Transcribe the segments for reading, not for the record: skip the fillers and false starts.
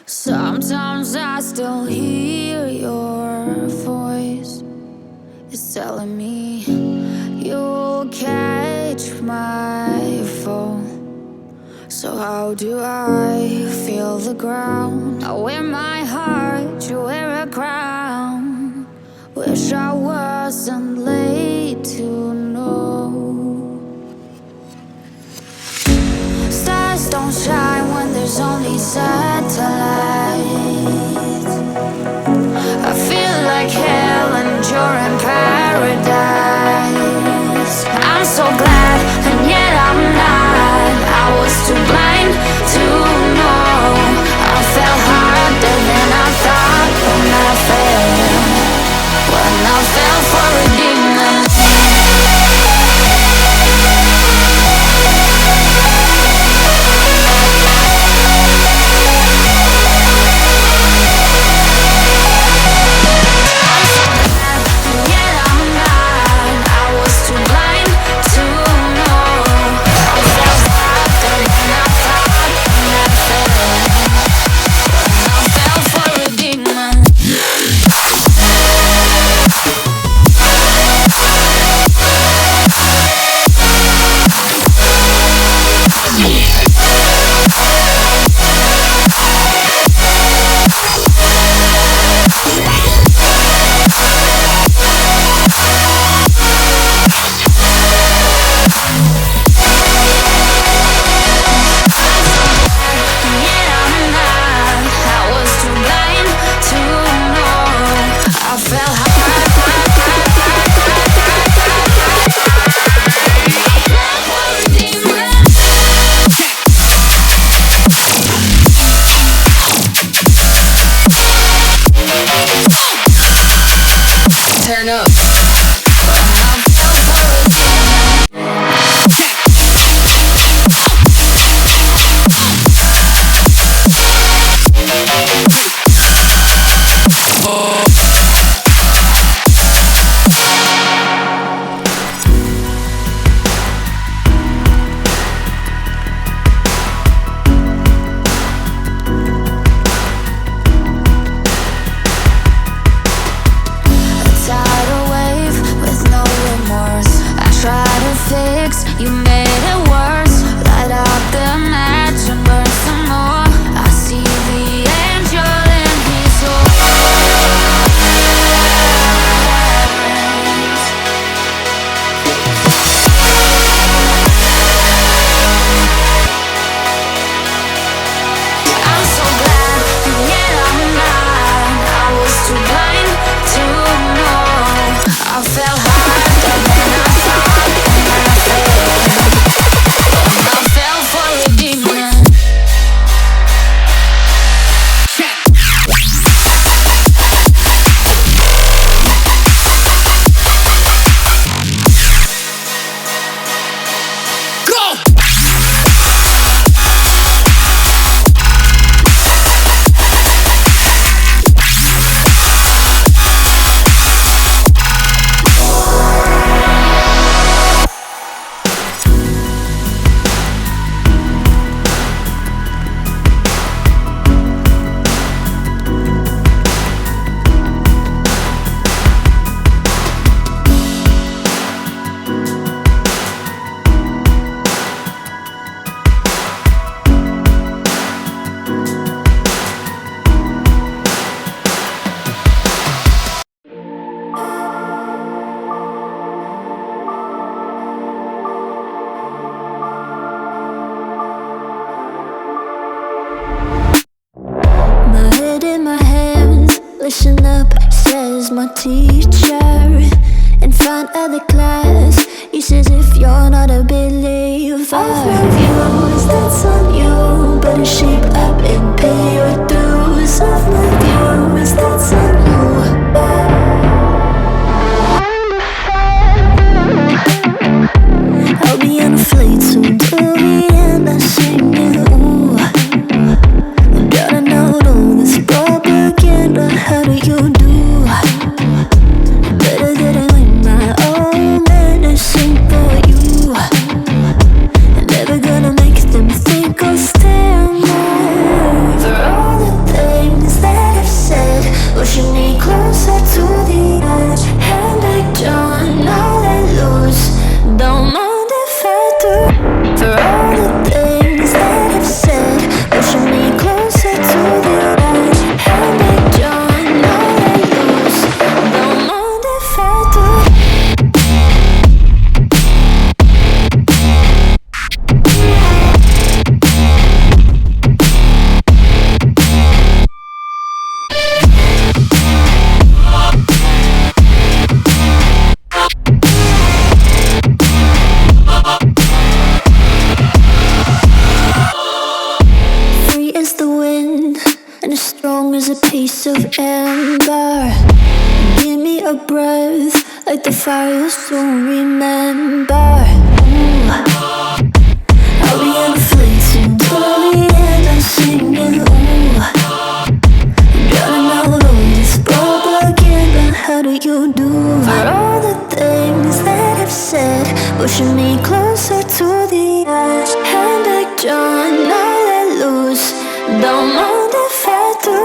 Sometimes I still hear your voice. It's telling me you'll catch my fall. So how do I feel the ground? I wear my heart, you wear a crown. Wish I wasn't late to know. Stars don't shine when there's only satellites. I feel like hell and you're in paradise. I'm so glad and yet I'm not. I was too blind to know. I fell harder than I thought when I fell for a demon. Turn up. You made it worse. Light up the match and burn some more. I see the angel in his eyes. I'm so glad, and yet I'm not. I was too blind to know. I fell harder than I thought when I fell for a demon. Listen up, says my teacher. In front of the class, he says if you're not a believer, I've refused, that's on you. Better shape up and pay your dues. I've refused, that's on you. I'll be on a flight soon to the end. I sing you. Gotta know all this propaganda. How do you do? Better that I learn my own medicine for you. Never gonna make them think I'll stand there. strong as a piece of amber. Give me a breath, like the fire you'll soon remember. Ooh. I'll be on the fleeting till the end, I'm singing. Ooh, drowning all over this propaganda. How do you do? For all the things that I've said, pushing me closer to the edge. Hand like John, I let loose. Don't mind if I do.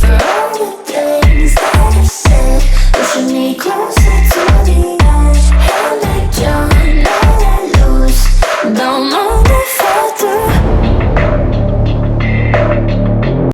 For all the things that I've said, pushing me closer to